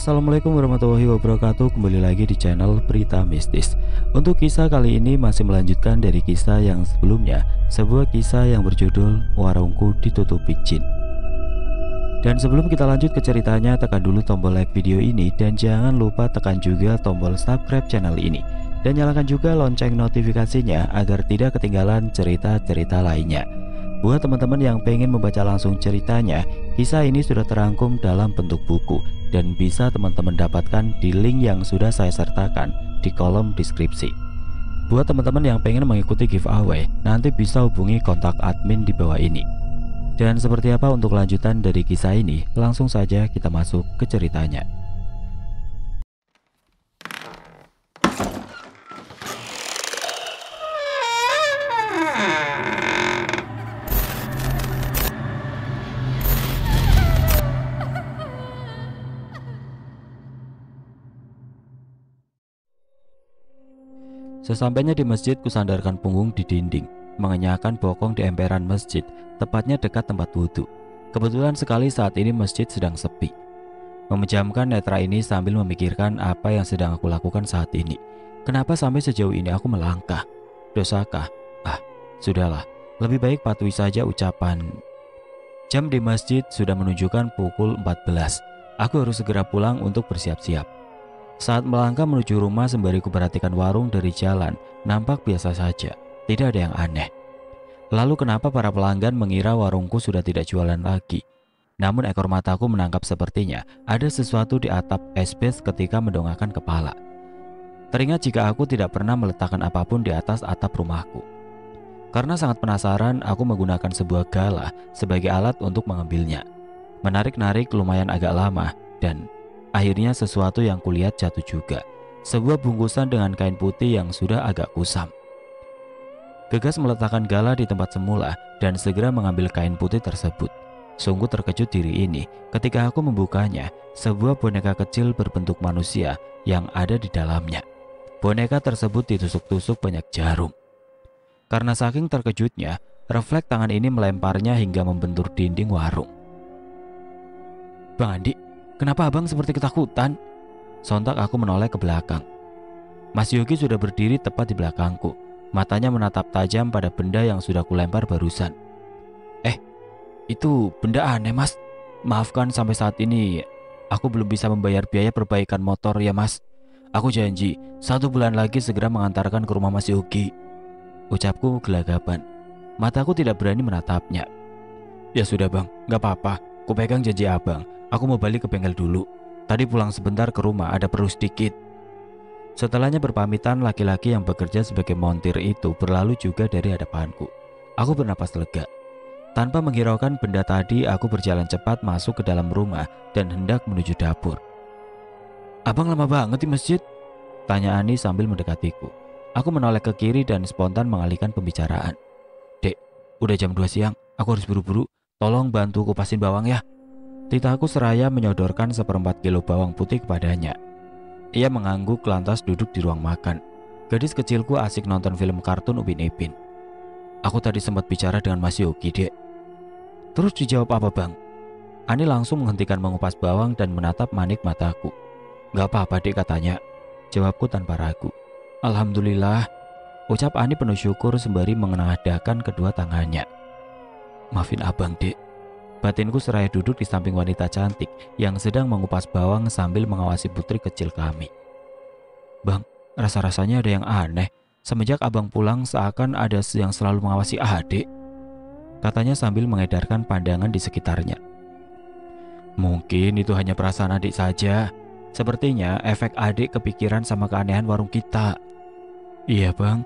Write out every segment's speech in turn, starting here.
Assalamualaikum warahmatullahi wabarakatuh. Kembali lagi di channel Berita Mistis. Untuk kisah kali ini masih melanjutkan dari kisah yang sebelumnya, sebuah kisah yang berjudul Warungku Ditutupi Jin. Dan sebelum kita lanjut ke ceritanya, tekan dulu tombol like video ini dan jangan lupa tekan juga tombol subscribe channel ini. Dan nyalakan juga lonceng notifikasinya agar tidak ketinggalan cerita-cerita lainnya. Buat teman-teman yang pengen membaca langsung ceritanya, kisah ini sudah terangkum dalam bentuk buku dan bisa teman-teman dapatkan di link yang sudah saya sertakan di kolom deskripsi. Buat teman-teman yang pengen mengikuti giveaway, nanti bisa hubungi kontak admin di bawah ini. Dan seperti apa untuk lanjutan dari kisah ini, langsung saja kita masuk ke ceritanya. Sesampainya di masjid, kusandarkan punggung di dinding, mengenyahkan bokong di emperan masjid, tepatnya dekat tempat wudhu. Kebetulan sekali saat ini masjid sedang sepi. Memejamkan netra ini sambil memikirkan apa yang sedang aku lakukan saat ini. Kenapa sampai sejauh ini aku melangkah? Dosakah? Sudahlah, lebih baik patuhi saja ucapan. Jam di masjid sudah menunjukkan pukul 14. Aku harus segera pulang untuk bersiap-siap. Saat melangkah menuju rumah sembari kuperhatikan warung dari jalan, nampak biasa saja, tidak ada yang aneh. Lalu kenapa para pelanggan mengira warungku sudah tidak jualan lagi? Namun ekor mataku menangkap sepertinya ada sesuatu di atap esbes ketika mendongakkan kepala. Teringat jika aku tidak pernah meletakkan apapun di atas atap rumahku. Karena sangat penasaran, aku menggunakan sebuah galah sebagai alat untuk mengambilnya. Menarik-narik lumayan agak lama dan akhirnya sesuatu yang kulihat jatuh juga. Sebuah bungkusan dengan kain putih yang sudah agak kusam. Gegas meletakkan galah di tempat semula dan segera mengambil kain putih tersebut. Sungguh terkejut diri ini ketika aku membukanya, sebuah boneka kecil berbentuk manusia yang ada di dalamnya. Boneka tersebut ditusuk-tusuk banyak jarum. Karena saking terkejutnya, refleks tangan ini melemparnya hingga membentur dinding warung. "Bang Andi, kenapa abang seperti ketakutan?" Sontak aku menoleh ke belakang. Mas Yogi sudah berdiri tepat di belakangku. Matanya menatap tajam pada benda yang sudah kulempar barusan. Itu benda aneh mas. Maafkan sampai saat ini aku belum bisa membayar biaya perbaikan motor ya mas. Aku janji 1 bulan lagi segera mengantarkan ke rumah Mas Yogi. Ucapku gelagapan. Mataku tidak berani menatapnya. "Ya sudah bang, gak apa-apa. Ku pegang janji abang. Aku mau balik ke bengkel dulu. Tadi pulang sebentar ke rumah, ada perlu sedikit." Setelahnya berpamitan, laki-laki yang bekerja sebagai montir itu berlalu juga dari hadapanku. Aku bernapas lega. Tanpa menghiraukan benda tadi, aku berjalan cepat masuk ke dalam rumah dan hendak menuju dapur. "Abang lama banget di masjid?" tanya Ani sambil mendekatiku. Aku menoleh ke kiri dan spontan mengalihkan pembicaraan. "Dek, udah jam 2 siang. Aku harus buru-buru. Tolong bantu kupasin bawang ya." Titaku seraya menyodorkan 1/4 kilo bawang putih kepadanya. Ia mengangguk lantas duduk di ruang makan. Gadis kecilku asik nonton film kartun Upin Ipin. "Aku tadi sempat bicara dengan Mas Yogi, dek." "Terus dijawab apa bang?" Ani langsung menghentikan mengupas bawang dan menatap manik mataku. "Gak apa-apa dek," katanya. Jawabku tanpa ragu. "Alhamdulillah," ucap Ani penuh syukur sembari mengenadahkan kedua tangannya. "Maafin abang dek." Batinku seraya duduk di samping wanita cantik yang sedang mengupas bawang sambil mengawasi putri kecil kami. "Bang, rasa-rasanya ada yang aneh. Semenjak abang pulang seakan ada yang selalu mengawasi adik," katanya sambil mengedarkan pandangan di sekitarnya. "Mungkin itu hanya perasaan adik saja. Sepertinya efek adik kepikiran sama keanehan warung kita." "Iya bang,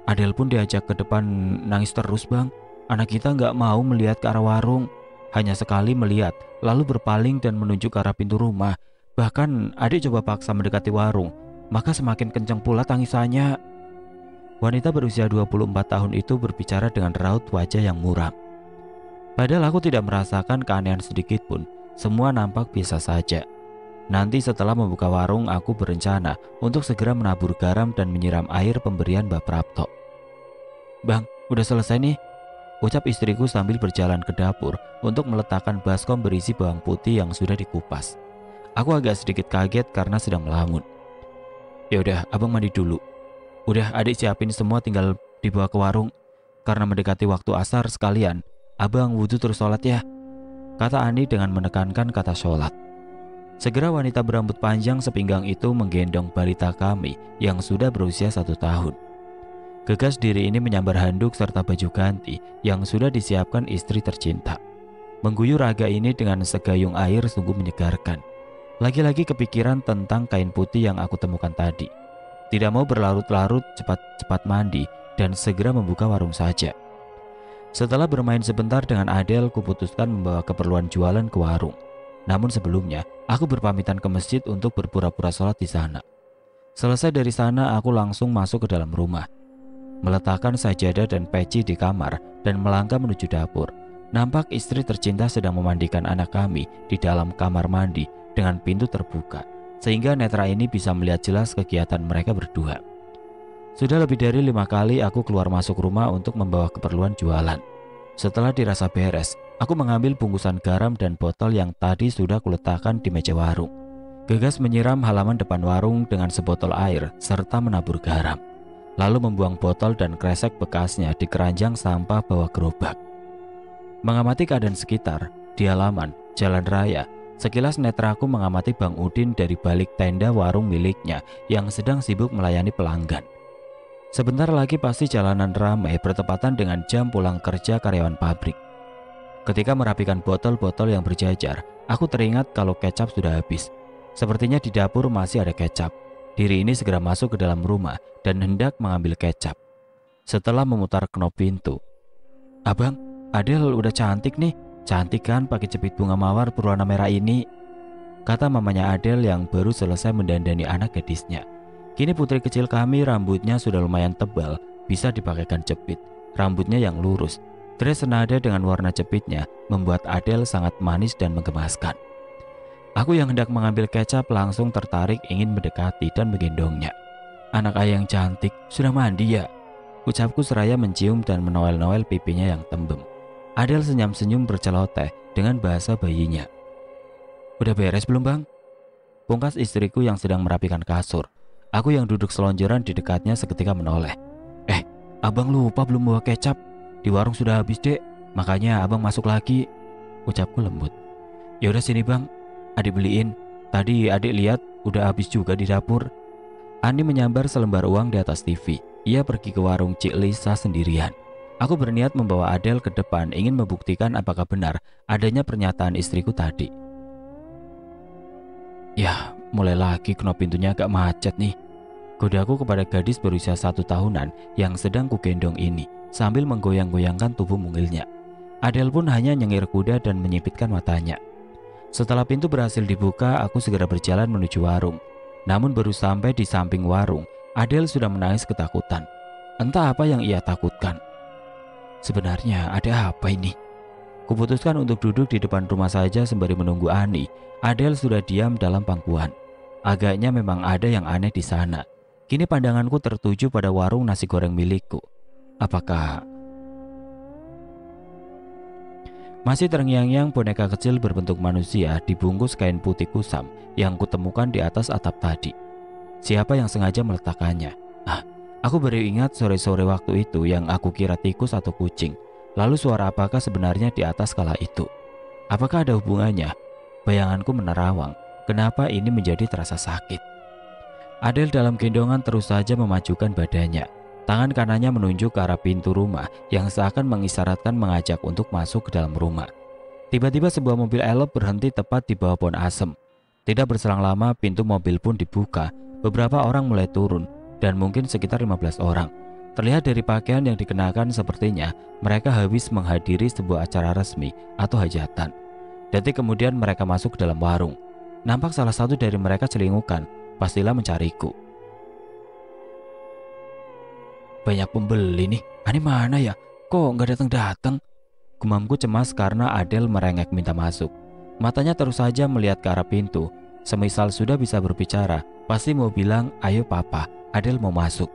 Adel pun diajak ke depan nangis terus bang. Anak kita gak mau melihat ke arah warung. Hanya sekali melihat, lalu berpaling dan menunjuk ke arah pintu rumah. Bahkan adik coba paksa mendekati warung, maka semakin kencang pula tangisannya." Wanita berusia 24 tahun itu berbicara dengan raut wajah yang muram. Padahal aku tidak merasakan keanehan sedikit pun. Semua nampak biasa saja. Nanti setelah membuka warung, aku berencana untuk segera menabur garam dan menyiram air pemberian Mbak Prapto. "Bang, udah selesai nih," ucap istriku sambil berjalan ke dapur untuk meletakkan baskom berisi bawang putih yang sudah dikupas. Aku agak sedikit kaget karena sedang melamun. Ya udah, abang mandi dulu. Udah, adik siapin semua, tinggal dibawa ke warung. Karena mendekati waktu asar sekalian, abang wudhu terus sholat ya, kata Ani dengan menekankan kata sholat. Segera wanita berambut panjang sepinggang itu menggendong balita kami yang sudah berusia 1 tahun. Gegas diri ini menyambar handuk serta baju ganti yang sudah disiapkan istri tercinta. Mengguyur raga ini dengan segayung air sungguh menyegarkan. Lagi-lagi kepikiran tentang kain putih yang aku temukan tadi. Tidak mau berlarut-larut, cepat-cepat mandi dan segera membuka warung saja. Setelah bermain sebentar dengan Adele, kuputuskan membawa keperluan jualan ke warung. Namun sebelumnya, aku berpamitan ke masjid untuk berpura-pura sholat di sana. Selesai dari sana, aku langsung masuk ke dalam rumah, meletakkan sajadah dan peci di kamar dan melangkah menuju dapur. Nampak istri tercinta sedang memandikan anak kami di dalam kamar mandi dengan pintu terbuka, sehingga netra ini bisa melihat jelas kegiatan mereka berdua. Sudah lebih dari 5 kali aku keluar masuk rumah untuk membawa keperluan jualan. Setelah dirasa beres, aku mengambil bungkusan garam dan botol yang tadi sudah kuletakkan di meja warung. Gegas menyiram halaman depan warung dengan sebotol air serta menabur garam. Lalu membuang botol dan kresek bekasnya di keranjang sampah bawah gerobak. Mengamati keadaan sekitar, di halaman, jalan raya, sekilas netraku mengamati Bang Udin dari balik tenda warung miliknya yang sedang sibuk melayani pelanggan. Sebentar lagi pasti jalanan ramai bertepatan dengan jam pulang kerja karyawan pabrik. Ketika merapikan botol-botol yang berjajar, aku teringat kalau kecap sudah habis. Sepertinya di dapur masih ada kecap. Diri ini segera masuk ke dalam rumah dan hendak mengambil kecap. Setelah memutar knop pintu, "Abang, Adele udah cantik nih. Cantik kan pakai jepit bunga mawar berwarna merah ini?" kata mamanya Adele yang baru selesai mendandani anak gadisnya. Kini putri kecil kami rambutnya sudah lumayan tebal, bisa dipakaikan jepit. Rambutnya yang lurus, dress senada dengan warna jepitnya membuat Adele sangat manis dan menggemaskan. Aku yang hendak mengambil kecap langsung tertarik ingin mendekati dan menggendongnya. "Anak ayah yang cantik, sudah mandi ya?" ucapku seraya mencium dan menoel-noel pipinya yang tembem. Adele senyum-senyum berceloteh dengan bahasa bayinya. "Udah beres belum bang?" pungkas istriku yang sedang merapikan kasur. Aku yang duduk selonjoran di dekatnya seketika menoleh. Abang lupa belum bawa kecap. Di warung sudah habis dek, makanya abang masuk lagi," ucapku lembut. "Ya udah sini bang, adik beliin. Tadi adik lihat udah habis juga di dapur." Ani menyambar selembar uang di atas TV. Ia pergi ke warung Cik Lisa sendirian. Aku berniat membawa Adele ke depan ingin membuktikan apakah benar adanya pernyataan istriku tadi. "Ya, mulai lagi knop pintunya agak macet nih," godaku kepada gadis berusia 1 tahunan yang sedang kugendong ini sambil menggoyang-goyangkan tubuh mungilnya. Adele pun hanya nyengir kuda dan menyipitkan matanya. Setelah pintu berhasil dibuka, aku segera berjalan menuju warung. Namun baru sampai di samping warung, Adele sudah menangis ketakutan. Entah apa yang ia takutkan. Sebenarnya ada apa ini? Kuputuskan untuk duduk di depan rumah saja sembari menunggu Ani. Adele sudah diam dalam pangkuan. Agaknya memang ada yang aneh di sana. Kini pandanganku tertuju pada warung nasi goreng milikku. Apakah masih terngiang-ngiang boneka kecil berbentuk manusia dibungkus kain putih kusam yang kutemukan di atas atap tadi? Siapa yang sengaja meletakkannya? Aku baru ingat sore-sore waktu itu yang aku kira tikus atau kucing. Lalu suara apakah sebenarnya di atas kala itu? Apakah ada hubungannya? Bayanganku menerawang. Kenapa ini menjadi terasa sakit? Adele dalam gendongan terus saja memajukan badannya. Tangan kanannya menunjuk ke arah pintu rumah yang seakan mengisyaratkan mengajak untuk masuk ke dalam rumah. Tiba-tiba sebuah mobil elop berhenti tepat di bawah pohon asem. Tidak berselang lama pintu mobil pun dibuka. Beberapa orang mulai turun dan mungkin sekitar 15 orang. Terlihat dari pakaian yang dikenakan sepertinya mereka habis menghadiri sebuah acara resmi atau hajatan. Detik kemudian mereka masuk ke dalam warung. Nampak salah satu dari mereka celingukan. Pastilah mencariku. "Banyak pembeli nih, Ani mana ya? Kok nggak datang-datang?" Gumamku cemas karena Adele merengek minta masuk. Matanya terus saja melihat ke arah pintu. Semisal sudah bisa berbicara, pasti mau bilang, "Ayo papa, Adele mau masuk."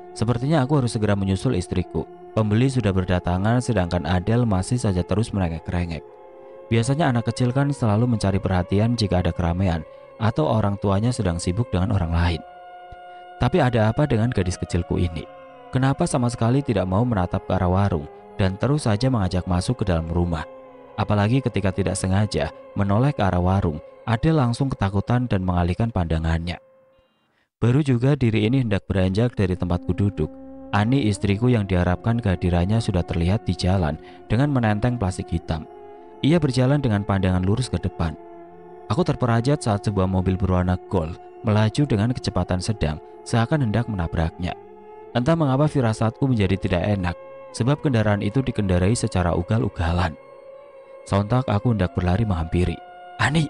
Sepertinya aku harus segera menyusul istriku. Pembeli sudah berdatangan sedangkan Adele masih saja terus merengek-rengek. Biasanya anak kecil kan selalu mencari perhatian jika ada keramaian atau orang tuanya sedang sibuk dengan orang lain. Tapi ada apa dengan gadis kecilku ini? Kenapa sama sekali tidak mau menatap ke arah warung dan terus saja mengajak masuk ke dalam rumah? Apalagi ketika tidak sengaja menoleh ke arah warung, Adele langsung ketakutan dan mengalihkan pandangannya. Baru juga diri ini hendak beranjak dari tempatku duduk, Ani istriku yang diharapkan kehadirannya sudah terlihat di jalan dengan menenteng plastik hitam. Ia berjalan dengan pandangan lurus ke depan. Aku terperajat saat sebuah mobil berwarna gold melaju dengan kecepatan sedang seakan hendak menabraknya. Entah mengapa firasatku menjadi tidak enak sebab kendaraan itu dikendarai secara ugal-ugalan. Sontak aku hendak berlari menghampiri. "Ani!"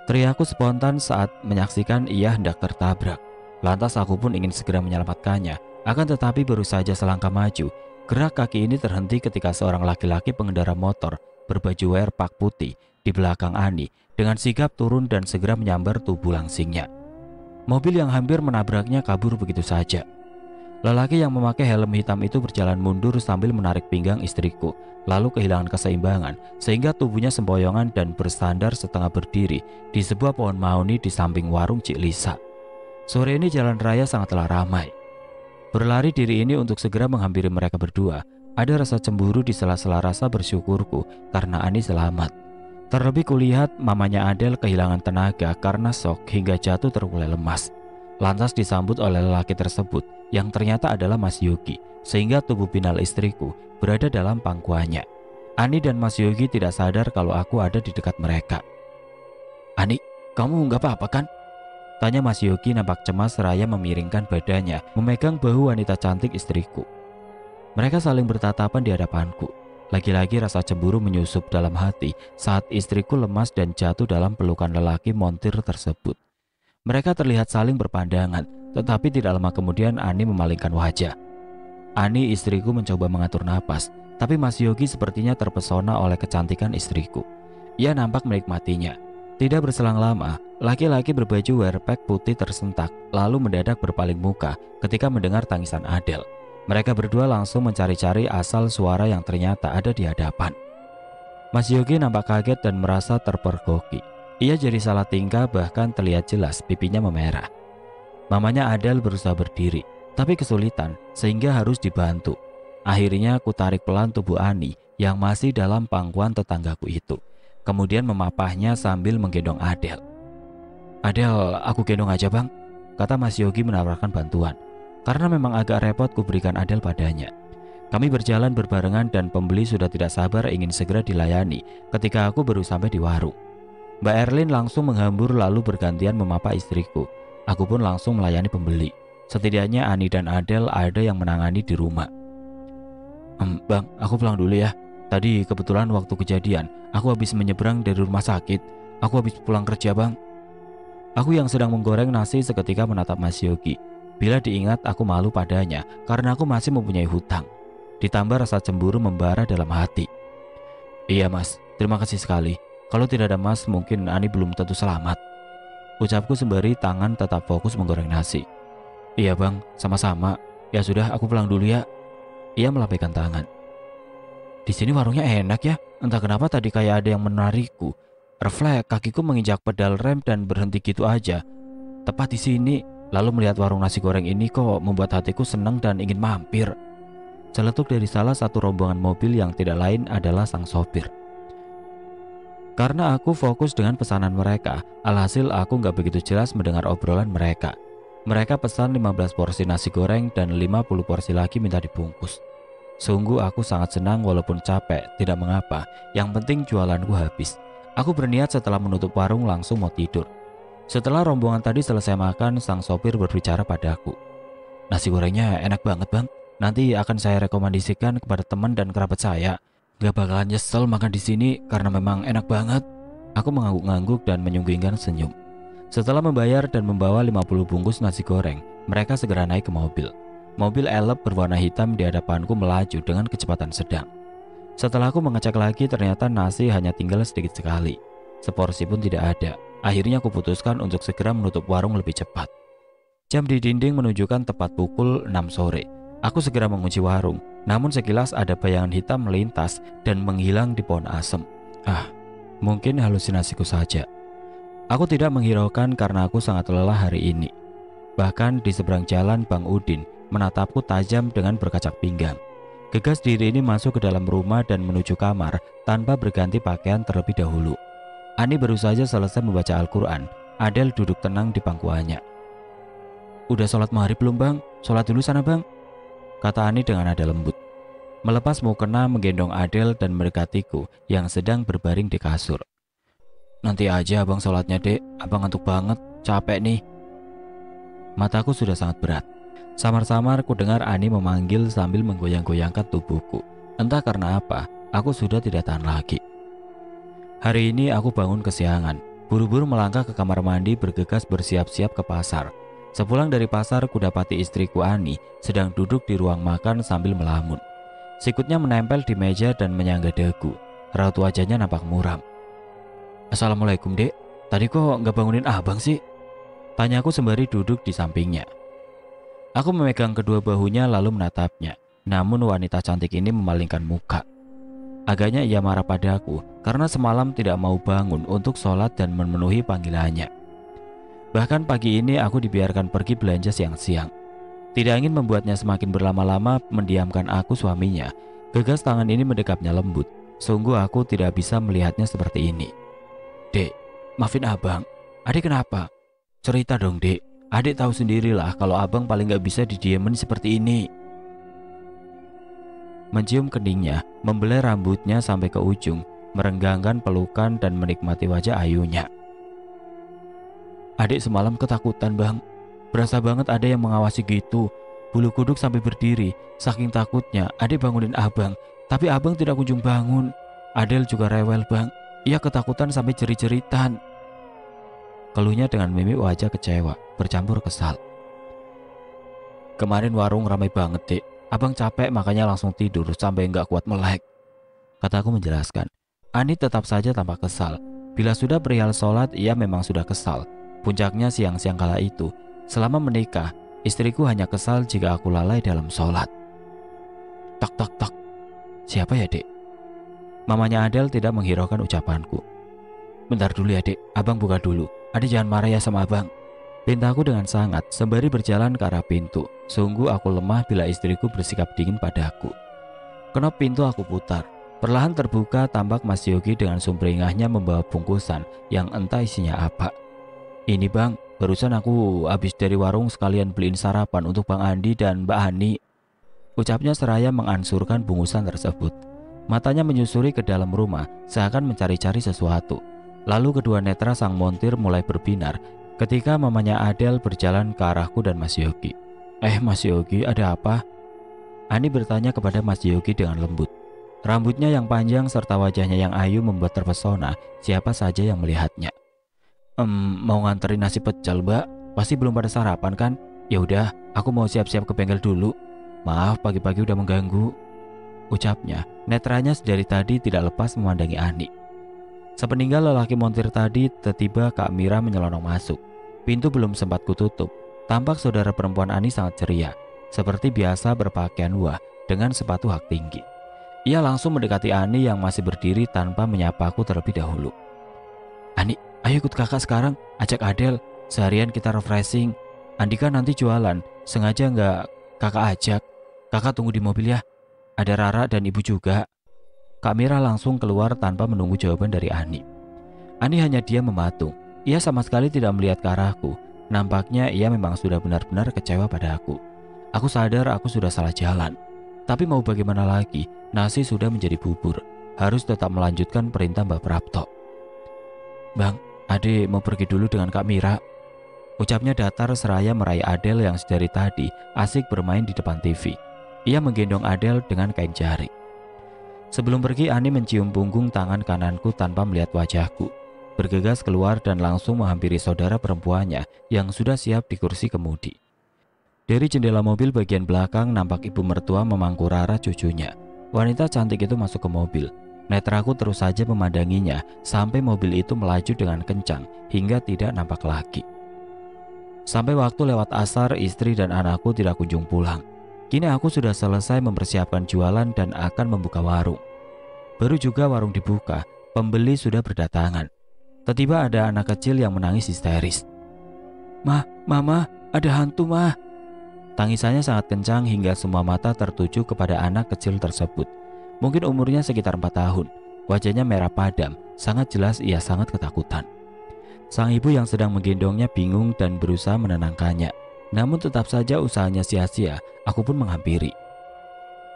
teriakku spontan saat menyaksikan ia hendak tertabrak. Lantas aku pun ingin segera menyelamatkannya, akan tetapi baru saja selangkah maju, gerak kaki ini terhenti ketika seorang laki-laki pengendara motor berbaju werpak putih di belakang Ani dengan sigap turun dan segera menyambar tubuh langsingnya. Mobil yang hampir menabraknya kabur begitu saja. Lelaki yang memakai helm hitam itu berjalan mundur sambil menarik pinggang istriku, lalu kehilangan keseimbangan sehingga tubuhnya sempoyongan dan bersandar setengah berdiri di sebuah pohon mahoni di samping warung Cik Lisa. Sore ini jalan raya sangatlah ramai. Berlari diri ini untuk segera menghampiri mereka berdua. Ada rasa cemburu di sela-sela rasa bersyukurku karena Ani selamat. Terlebih kulihat mamanya Adele kehilangan tenaga karena shock hingga jatuh terkulai lemas. Lantas disambut oleh lelaki tersebut yang ternyata adalah Mas Yogi, sehingga tubuh final istriku berada dalam pangkuannya. Ani dan Mas Yogi tidak sadar kalau aku ada di dekat mereka. "Ani, kamu nggak apa-apa kan?" tanya Mas Yogi nampak cemas seraya memiringkan badannya memegang bahu wanita cantik istriku. Mereka saling bertatapan di hadapanku. Lagi-lagi rasa cemburu menyusup dalam hati saat istriku lemas dan jatuh dalam pelukan lelaki montir tersebut. Mereka terlihat saling berpandangan, tetapi tidak lama kemudian Ani memalingkan wajah. Ani istriku mencoba mengatur napas, tapi Mas Yogi sepertinya terpesona oleh kecantikan istriku. Ia nampak menikmatinya. Tidak berselang lama, laki-laki berbaju werpak putih tersentak, lalu mendadak berpaling muka ketika mendengar tangisan Adele. Mereka berdua langsung mencari-cari asal suara yang ternyata ada di hadapan. Mas Yogi nampak kaget dan merasa terpergoki. Ia jadi salah tingkah, bahkan terlihat jelas pipinya memerah. Mamanya Adele berusaha berdiri, tapi kesulitan sehingga harus dibantu. Akhirnya aku tarik pelan tubuh Ani yang masih dalam pangkuan tetanggaku itu. Kemudian memapahnya sambil menggendong Adele. "Adele, aku gendong aja bang," kata Mas Yogi menawarkan bantuan. Karena memang agak repot kuberikan Adele padanya. Kami berjalan berbarengan dan pembeli sudah tidak sabar ingin segera dilayani ketika aku baru sampai di warung. Mbak Erlin langsung menghambur lalu bergantian memapa istriku. Aku pun langsung melayani pembeli. Setidaknya Ani dan Adele ada yang menangani di rumah. Bang, aku pulang dulu ya. Tadi kebetulan waktu kejadian, aku habis menyeberang dari rumah sakit. Aku habis pulang kerja bang." Aku yang sedang menggoreng nasi seketika menatap Mas Yogi. Bila diingat aku malu padanya karena aku masih mempunyai hutang. Ditambah rasa cemburu membara dalam hati. "Iya mas, terima kasih sekali. Kalau tidak ada mas mungkin Ani belum tentu selamat," ucapku sembari tangan tetap fokus menggoreng nasi. "Iya bang, sama-sama. Ya sudah, aku pulang dulu ya." Ia melambaikan tangan. "Di sini warungnya enak ya. Entah kenapa tadi kayak ada yang menarikku. Refleks kakiku menginjak pedal rem dan berhenti gitu aja. Tepat di sini. Lalu melihat warung nasi goreng ini kok membuat hatiku senang dan ingin mampir." Celetuk dari salah satu rombongan mobil yang tidak lain adalah sang sopir. Karena aku fokus dengan pesanan mereka, alhasil aku nggak begitu jelas mendengar obrolan mereka. Mereka pesan 15 porsi nasi goreng dan 50 porsi lagi minta dibungkus. Sungguh aku sangat senang walaupun capek, tidak mengapa. Yang penting jualanku habis. Aku berniat setelah menutup warung langsung mau tidur. Setelah rombongan tadi selesai makan, sang sopir berbicara padaku. "Nasi gorengnya enak banget bang. Nanti akan saya rekomendasikan kepada teman dan kerabat saya. Gak bakalan nyesel makan di sini karena memang enak banget." Aku mengangguk-ngangguk dan menyunggingkan senyum. Setelah membayar dan membawa 50 bungkus nasi goreng, mereka segera naik ke mobil. Mobil elep berwarna hitam di hadapanku melaju dengan kecepatan sedang. Setelah aku mengecek lagi, ternyata nasi hanya tinggal sedikit sekali. Seporsi pun tidak ada. Akhirnya aku putuskan untuk segera menutup warung lebih cepat. Jam di dinding menunjukkan tepat pukul 6 sore. Aku segera mengunci warung, namun sekilas ada bayangan hitam melintas dan menghilang di pohon asem. Mungkin halusinasiku saja. Aku tidak menghiraukan karena aku sangat lelah hari ini. Bahkan di seberang jalan Bang Udin menatapku tajam dengan berkacak pinggang. Gegas diri ini masuk ke dalam rumah dan menuju kamar tanpa berganti pakaian terlebih dahulu. Ani baru saja selesai membaca Al-Quran. Adel duduk tenang di pangkuannya. "Udah sholat maghrib belum bang? Sholat dulu sana bang," kata Ani dengan nada lembut. Melepas mukena menggendong Adel dan mendekatiku yang sedang berbaring di kasur. "Nanti aja abang sholatnya dek, abang ngantuk banget, capek nih." Mataku sudah sangat berat. Samar-samar ku dengar Ani memanggil sambil menggoyang-goyangkan tubuhku. Entah karena apa, aku sudah tidak tahan lagi. Hari ini aku bangun kesiangan. Buru-buru melangkah ke kamar mandi bergegas bersiap-siap ke pasar. Sepulang dari pasar ku dapati istriku Ani sedang duduk di ruang makan sambil melamun. Sikutnya menempel di meja dan menyangga dagu. Raut wajahnya nampak muram. "Assalamualaikum dek, tadi kok nggak bangunin abang sih?" tanyaku sembari duduk di sampingnya. Aku memegang kedua bahunya lalu menatapnya. Namun wanita cantik ini memalingkan muka. Agaknya ia marah padaku karena semalam tidak mau bangun untuk sholat dan memenuhi panggilannya. Bahkan pagi ini aku dibiarkan pergi belanja siang-siang. Tidak ingin membuatnya semakin berlama-lama mendiamkan aku suaminya. Gegas tangan ini mendekapnya lembut. Sungguh aku tidak bisa melihatnya seperti ini. "Dek, maafin abang. Adik kenapa? Cerita dong dek. Adik tahu sendirilah kalau abang paling gak bisa didiemin seperti ini." Mencium keningnya, membelai rambutnya sampai ke ujung, merenggangkan pelukan dan menikmati wajah ayunya. "Adik semalam ketakutan bang. Berasa banget ada yang mengawasi gitu. Bulu kuduk sampai berdiri. Saking takutnya adik bangunin abang, tapi abang tidak kunjung bangun. Adel juga rewel bang. Ia ketakutan sampai jerit-jeritan." Keluhnya dengan mimik wajah kecewa, bercampur kesal. "Kemarin warung ramai banget dek. Abang capek makanya langsung tidur sampai nggak kuat melek," kataku menjelaskan. Ani tetap saja tampak kesal. Bila sudah perihal sholat, ia memang sudah kesal. Puncaknya siang-siang kala itu. Selama menikah, istriku hanya kesal jika aku lalai dalam sholat. Tak tak tak. "Siapa ya dek?" Mamanya Adel tidak menghiraukan ucapanku. "Bentar dulu ya dek, abang buka dulu. Adik jangan marah ya sama abang," pintaku dengan sangat sembari berjalan ke arah pintu. Sungguh aku lemah bila istriku bersikap dingin padaku. Kenop pintu aku putar. Perlahan terbuka tampak Mas Yogi dengan sumringahnya membawa bungkusan yang entah isinya apa. "Ini bang, barusan aku habis dari warung sekalian beliin sarapan untuk Bang Andi dan Mbak Hani," ucapnya seraya mengansurkan bungkusan tersebut. Matanya menyusuri ke dalam rumah seakan mencari-cari sesuatu. Lalu kedua netra sang montir mulai berbinar ketika mamanya Adel berjalan ke arahku dan Mas Yogi. Mas Yogi, ada apa?" Ani bertanya kepada Mas Yogi dengan lembut. Rambutnya yang panjang serta wajahnya yang ayu membuat terpesona siapa saja yang melihatnya. Mau nganterin nasi pecel mbak, pasti belum pada sarapan kan? Ya udah, aku mau siap-siap ke bengkel dulu. Maaf pagi-pagi udah mengganggu," ucapnya. Netranya sedari tadi tidak lepas memandangi Ani. Sepeninggal lelaki montir tadi, tiba-tiba Kak Mira menyelonong masuk. Pintu belum sempat kututup. Tampak saudara perempuan Ani sangat ceria. Seperti biasa berpakaian wah dengan sepatu hak tinggi. Ia langsung mendekati Ani yang masih berdiri tanpa menyapaku terlebih dahulu. "Ani, ayo ikut kakak sekarang. Ajak Adel. Seharian kita refreshing. Andika nanti jualan. Sengaja nggak kakak ajak. Kakak tunggu di mobil ya. Ada Rara dan ibu juga." Kak Mira langsung keluar tanpa menunggu jawaban dari Ani. Ani hanya diam mematung. Ia sama sekali tidak melihat ke arahku. Nampaknya ia memang sudah benar-benar kecewa pada aku. Aku sadar aku sudah salah jalan. Tapi mau bagaimana lagi, nasi sudah menjadi bubur. Harus tetap melanjutkan perintah Mbak Prapto. "Bang, Ade mau pergi dulu dengan Kak Mira," ucapnya datar seraya meraih Adel yang sedari tadi asik bermain di depan TV. Ia menggendong Adel dengan kain jarik. Sebelum pergi, Ani mencium punggung tangan kananku tanpa melihat wajahku. Bergegas keluar dan langsung menghampiri saudara perempuannya yang sudah siap di kursi kemudi. Dari jendela mobil bagian belakang nampak ibu mertua memangku Rara cucunya. Wanita cantik itu masuk ke mobil. Netraku terus saja memandanginya sampai mobil itu melaju dengan kencang hingga tidak nampak lagi. Sampai waktu lewat asar, istri dan anakku tidak kunjung pulang. Kini aku sudah selesai mempersiapkan jualan dan akan membuka warung. Baru juga warung dibuka, Pembeli sudah berdatangan. Tiba-tiba ada anak kecil yang menangis histeris. Mama, ada hantu, Mah." Tangisannya sangat kencang hingga semua mata tertuju kepada anak kecil tersebut. Mungkin umurnya sekitar 4 tahun. Wajahnya merah padam, sangat jelas ia sangat ketakutan. Sang ibu yang sedang menggendongnya bingung dan berusaha menenangkannya. Namun tetap saja usahanya sia-sia. Aku pun menghampiri.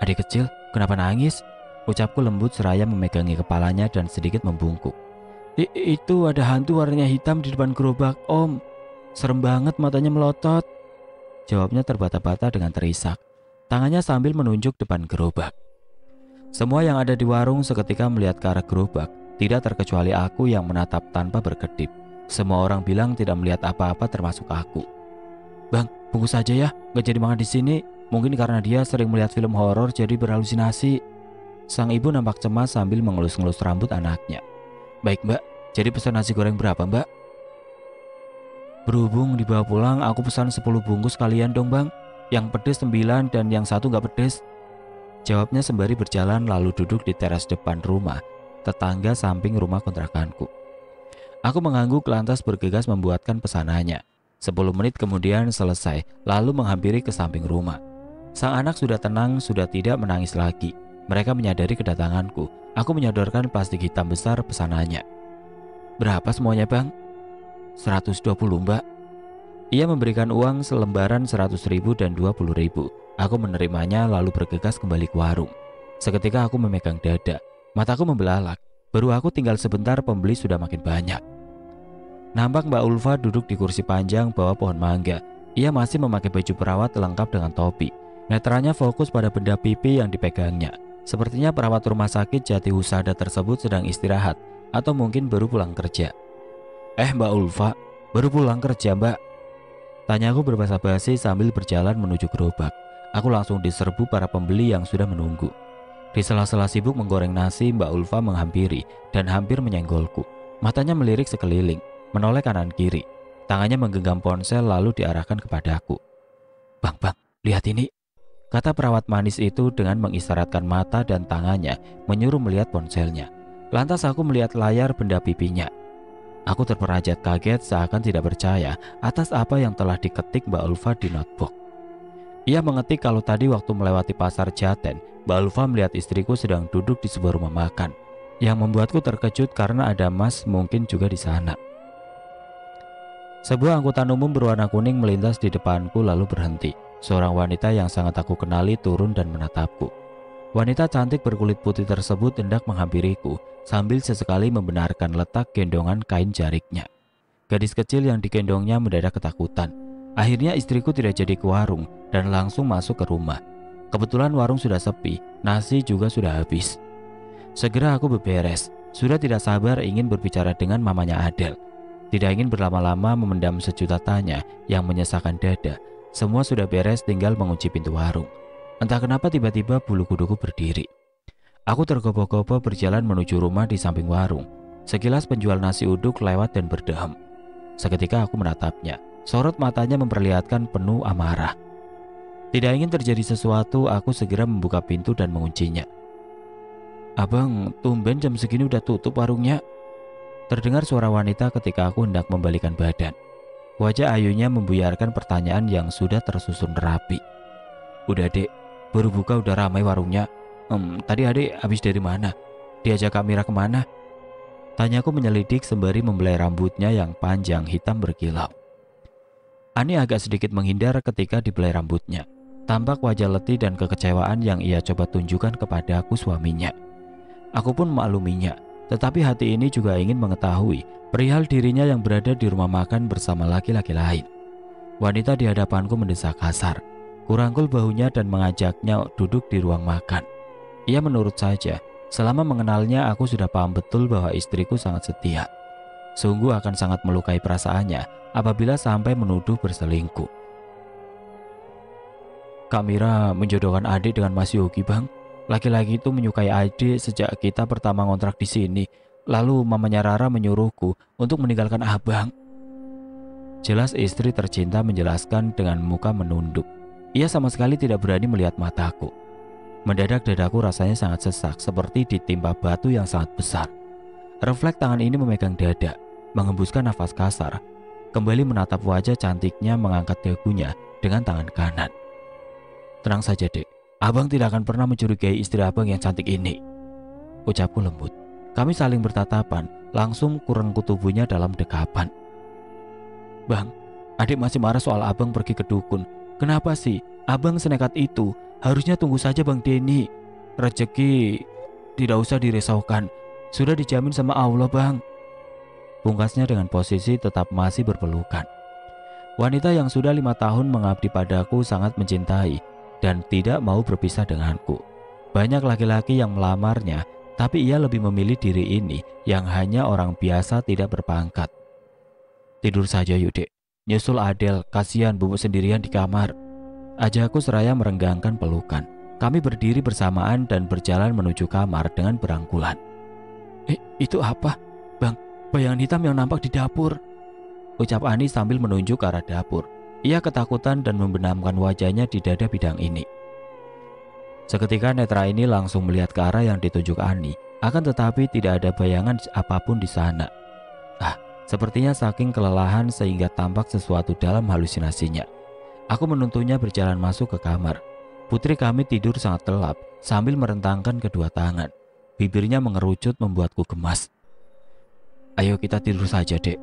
"Adik kecil, kenapa nangis?" Ucapku lembut seraya memegangi kepalanya dan sedikit membungkuk. Itu ada hantu warnanya hitam di depan gerobak, Om. Serem banget, matanya melotot." Jawabnya terbata-bata dengan terisak. Tangannya sambil menunjuk depan gerobak. Semua yang ada di warung seketika melihat ke arah gerobak, tidak terkecuali aku yang menatap tanpa berkedip. Semua orang bilang tidak melihat apa-apa termasuk aku. "Bang, bungkus saja ya, gak jadi makan di sini. Mungkin karena dia sering melihat film horor jadi berhalusinasi." Sang ibu nampak cemas sambil mengelus-ngelus rambut anaknya. "Baik, Mbak. Jadi pesan nasi goreng berapa, Mbak?" "Berhubung dibawa pulang, aku pesan 10 bungkus kalian dong, Bang. Yang pedes 9 dan yang satu gak pedes." Jawabnya sembari berjalan lalu duduk di teras depan rumah, tetangga samping rumah kontrakanku. Aku mengangguk lantas bergegas membuatkan pesanannya. 10 menit kemudian selesai, lalu menghampiri ke samping rumah. Sang anak sudah tenang, sudah tidak menangis lagi. Mereka menyadari kedatanganku. Aku menyodorkan plastik hitam besar pesanannya. "Berapa semuanya, Bang?" 120, Mbak." Ia memberikan uang selembaran 100.000 dan 20.000. Aku menerimanya lalu bergegas kembali ke warung. Seketika aku memegang dada. Mataku membelalak. Baru aku tinggal sebentar pembeli sudah makin banyak. Nampak Mbak Ulfa duduk di kursi panjang bawah pohon mangga. Ia masih memakai baju perawat lengkap dengan topi. Netranya fokus pada benda pipi yang dipegangnya. Sepertinya perawat rumah sakit Jati Husada tersebut sedang istirahat atau mungkin baru pulang kerja. Mbak Ulfa, baru pulang kerja, Mbak?" Tanyaku berbahasa basi sambil berjalan menuju gerobak. Aku langsung diserbu para pembeli yang sudah menunggu. Di sela-sela sibuk menggoreng nasi, Mbak Ulfa menghampiri dan hampir menyenggolku. Matanya melirik sekeliling, menoleh kanan kiri. Tangannya menggenggam ponsel lalu diarahkan kepadaku. Bang, lihat ini," kata perawat manis itu dengan mengisyaratkan mata dan tangannya menyuruh melihat ponselnya. Lantas aku melihat layar benda pipinya. Aku terperajat kaget seakan tidak percaya atas apa yang telah diketik Mbak Ulfa di notebook. Ia mengetik kalau tadi waktu melewati pasar Jaten, Mbak Ulfa melihat istriku sedang duduk di sebuah rumah makan. Yang membuatku terkejut karena ada Mas mungkin juga di sana. Sebuah angkutan umum berwarna kuning melintas di depanku lalu berhenti. Seorang wanita yang sangat aku kenali turun dan menatapku. Wanita cantik berkulit putih tersebut hendak menghampiriku sambil sesekali membenarkan letak gendongan kain jariknya. Gadis kecil yang digendongnya mendadak ketakutan. Akhirnya istriku tidak jadi ke warung dan langsung masuk ke rumah. Kebetulan warung sudah sepi, nasi juga sudah habis. Segera aku beberes, sudah tidak sabar ingin berbicara dengan mamanya Adel. Tidak ingin berlama-lama memendam sejuta tanya yang menyesakan dada. Semua sudah beres, tinggal mengunci pintu warung. Entah kenapa tiba-tiba bulu kuduku berdiri. Aku tergopoh-gopoh berjalan menuju rumah di samping warung. Sekilas penjual nasi uduk lewat dan berdehem. Seketika aku menatapnya. Sorot matanya memperlihatkan penuh amarah. Tidak ingin terjadi sesuatu, aku segera membuka pintu dan menguncinya. "Abang, tumben jam segini udah tutup warungnya?" Terdengar suara wanita ketika aku hendak membalikan badan. Wajah ayunya membuyarkan pertanyaan yang sudah tersusun rapi. "Udah, Dek, baru buka udah ramai warungnya. Tadi adik habis dari mana? Diajak Kak Mira kemana?" Tanyaku menyelidik sembari membelai rambutnya yang panjang hitam berkilau. Ani agak sedikit menghindar ketika dibelai rambutnya. Tampak wajah letih dan kekecewaan yang ia coba tunjukkan kepada aku suaminya. Aku pun makluminya, tetapi hati ini juga ingin mengetahui perihal dirinya yang berada di rumah makan bersama laki-laki lain. Wanita di hadapanku mendesak kasar. Kurangkul bahunya dan mengajaknya duduk di ruang makan. Ia menurut saja. Selama mengenalnya aku sudah paham betul bahwa istriku sangat setia. Sungguh akan sangat melukai perasaannya apabila sampai menuduh berselingkuh. "Kak Mira menjodohkan adik dengan Mas Yogi, Bang. Laki-laki itu menyukai adik sejak kita pertama ngontrak di sini. Lalu mamanya Rara menyuruhku untuk meninggalkan abang." Jelas istri tercinta menjelaskan dengan muka menunduk. Ia sama sekali tidak berani melihat mataku. Mendadak dadaku rasanya sangat sesak seperti ditimpa batu yang sangat besar. Refleks tangan ini memegang dada, mengembuskan nafas kasar, kembali menatap wajah cantiknya, mengangkat dagunya dengan tangan kanan. Tenang saja dek, abang tidak akan pernah mencurigai istri abang yang cantik ini, ucapku lembut. Kami saling bertatapan, langsung kurengku tubuhnya dalam dekapan. Bang, adik masih marah soal abang pergi ke dukun. Kenapa sih abang senekat itu? Harusnya tunggu saja Bang Denny. Rezeki tidak usah dirisaukan, sudah dijamin sama Allah bang. Pungkasnya dengan posisi tetap masih berpelukan. Wanita yang sudah 5 tahun mengabdi padaku sangat mencintai dan tidak mau berpisah denganku. Banyak laki-laki yang melamarnya, tapi ia lebih memilih diri ini yang hanya orang biasa tidak berpangkat. Tidur saja yuk dek, nyusul Adel, kasihan bubuk sendirian di kamar, ajakku seraya merenggangkan pelukan. Kami berdiri bersamaan dan berjalan menuju kamar dengan berangkulan. Itu apa? Bang, bayangan hitam yang nampak di dapur, ucap Ani sambil menunjuk ke arah dapur. Ia ketakutan dan membenamkan wajahnya di dada bidang ini. Seketika netra ini langsung melihat ke arah yang ditunjuk Ani, akan tetapi tidak ada bayangan apapun di sana. Sepertinya saking kelelahan sehingga tampak sesuatu dalam halusinasinya. Aku menuntunnya berjalan masuk ke kamar. Putri kami tidur sangat lelap sambil merentangkan kedua tangan. Bibirnya mengerucut membuatku gemas. Ayo kita tidur saja dek,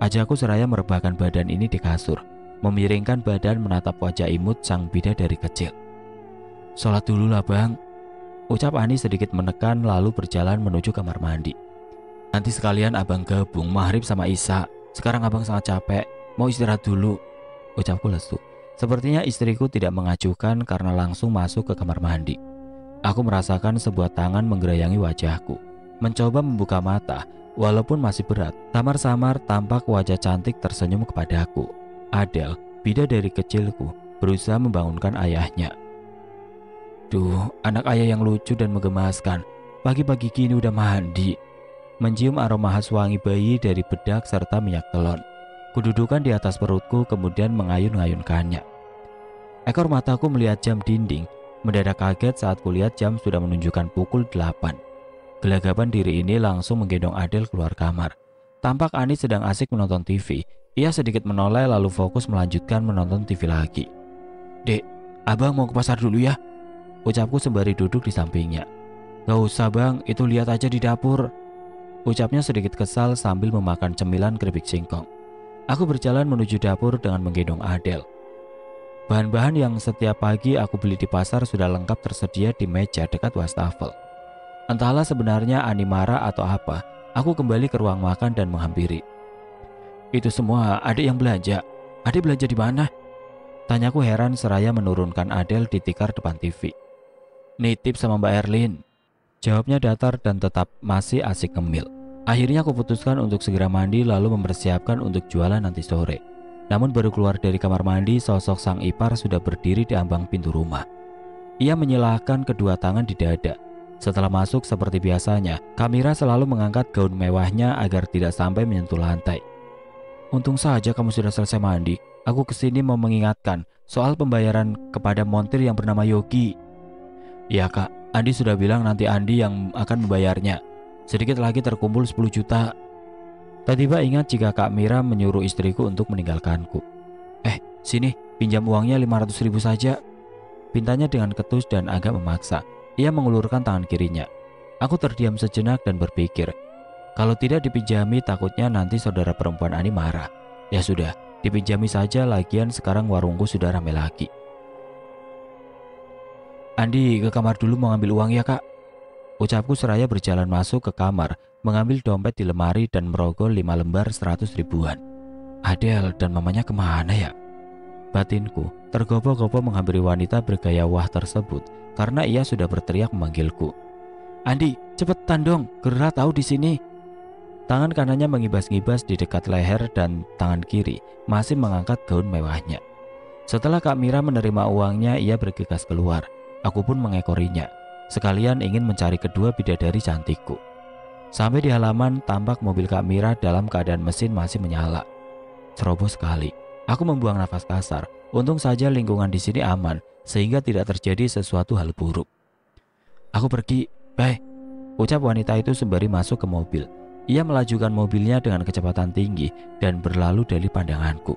ajakku seraya merebahkan badan ini di kasur, memiringkan badan menatap wajah imut sang bidadari kecil. Sholat dulu lah bang, ucap Ani sedikit menekan lalu berjalan menuju kamar mandi. Nanti sekalian abang gabung maghrib sama Isya. Sekarang abang sangat capek, mau istirahat dulu, ucapku lesu. Sepertinya istriku tidak mengacuhkan karena langsung masuk ke kamar mandi. Aku merasakan sebuah tangan menggerayangi wajahku, mencoba membuka mata. Walaupun masih berat, samar-samar tampak wajah cantik tersenyum kepadaku. Adel, bidadari kecilku, berusaha membangunkan ayahnya. Duh, anak ayah yang lucu dan menggemaskan. Pagi-pagi gini udah mandi. Mencium aroma khas wangi bayi dari bedak serta minyak telon. Kududukan di atas perutku kemudian mengayun-ngayunkannya. Ekor mataku melihat jam dinding. Mendadak kaget saat kulihat jam sudah menunjukkan pukul 8. Gelagapan diri ini langsung menggendong Adel keluar kamar. Tampak Ani sedang asik menonton TV. Ia sedikit menoleh lalu fokus melanjutkan menonton TV lagi. Dek, abang mau ke pasar dulu ya, ucapku sembari duduk di sampingnya. Gak usah bang, itu lihat aja di dapur, ucapnya sedikit kesal sambil memakan cemilan keripik singkong. Aku berjalan menuju dapur dengan menggendong Adel. Bahan-bahan yang setiap pagi aku beli di pasar sudah lengkap tersedia di meja dekat wastafel. Entahlah sebenarnya Ani marah atau apa, aku kembali ke ruang makan dan menghampiri. Itu semua adik yang belanja. Adik belanja di mana? Tanyaku heran seraya menurunkan Adel di tikar depan TV. Nitip sama Mbak Erlin, jawabnya datar dan tetap masih asik ngemil. Akhirnya aku putuskan untuk segera mandi lalu mempersiapkan untuk jualan nanti sore. Namun baru keluar dari kamar mandi, sosok sang ipar sudah berdiri di ambang pintu rumah. Ia menyilahkan kedua tangan di dada. Setelah masuk seperti biasanya, Kamira selalu mengangkat gaun mewahnya agar tidak sampai menyentuh lantai. Untung saja kamu sudah selesai mandi. Aku kesini mau mengingatkan soal pembayaran kepada montir yang bernama Yogi. Ya kak, Andi sudah bilang nanti Andi yang akan membayarnya. Sedikit lagi terkumpul 10 juta. Tiba-tiba ingat jika Kak Mira menyuruh istriku untuk meninggalkanku. Sini, pinjam uangnya 500.000 saja, pintanya dengan ketus dan agak memaksa. Ia mengulurkan tangan kirinya. Aku terdiam sejenak dan berpikir, kalau tidak dipinjami takutnya nanti saudara perempuan Ani marah. Ya sudah, dipinjami saja, lagian sekarang warungku sudah ramai lagi. Andi ke kamar dulu mau ngambil uang ya kak, ucapku seraya berjalan masuk ke kamar, mengambil dompet di lemari dan merogoh 5 lembar 100 ribuan. Adel dan mamanya kemana ya? Batinku tergopoh-gopoh menghampiri wanita bergaya wah tersebut karena ia sudah berteriak memanggilku. Andi, cepetan dong, Gerah tahu di sini. Tangan kanannya mengibas-ngibas di dekat leher dan tangan kiri masih mengangkat gaun mewahnya. Setelah Kak Mira menerima uangnya, ia bergegas keluar. Aku pun mengekorinya, sekalian ingin mencari kedua bidadari cantikku. Sampai di halaman, tampak mobil Kak Mira dalam keadaan mesin masih menyala. Ceroboh sekali. Aku membuang nafas kasar. Untung saja lingkungan di sini aman, sehingga tidak terjadi sesuatu hal buruk. Aku pergi, bye, ucap wanita itu sembari masuk ke mobil. Ia melajukan mobilnya dengan kecepatan tinggi dan berlalu dari pandanganku.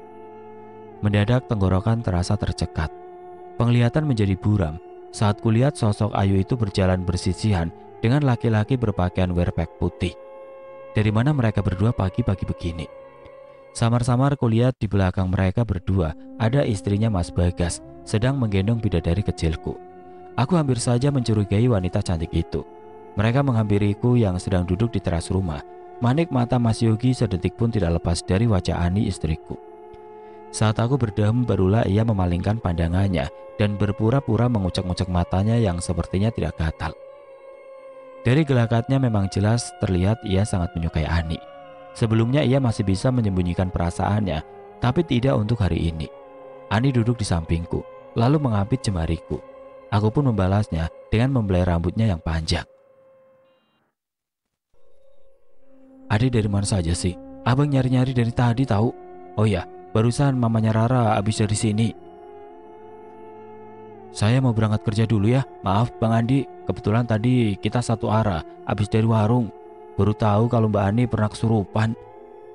Mendadak tenggorokan terasa tercekat. Penglihatan menjadi buram saat kulihat sosok Ayu itu berjalan bersisihan dengan laki-laki berpakaian wearpack putih. Dari mana mereka berdua pagi-pagi begini? Samar-samar kulihat di belakang mereka berdua ada istrinya Mas Bagas sedang menggendong bidadari kecilku. Aku hampir saja mencurigai wanita cantik itu. Mereka menghampiriku yang sedang duduk di teras rumah. Manik mata Mas Yogi sedetik pun tidak lepas dari wajah Ani istriku. Saat aku berdehem barulah ia memalingkan pandangannya dan berpura-pura mengucek-ngucek matanya yang sepertinya tidak gatal. Dari gelakatnya memang jelas terlihat ia sangat menyukai Ani. Sebelumnya ia masih bisa menyembunyikan perasaannya, tapi tidak untuk hari ini. Ani duduk di sampingku, lalu mengapit jemariku. Aku pun membalasnya dengan membelai rambutnya yang panjang. "Adik dari mana saja sih? Abang nyari-nyari dari tadi tahu. Oh ya, barusan mamanya Rara habis dari sini." "Saya mau berangkat kerja dulu ya. Maaf Bang Andi, kebetulan tadi kita satu arah habis dari warung. Baru tahu kalau Mbak Ani pernah kesurupan.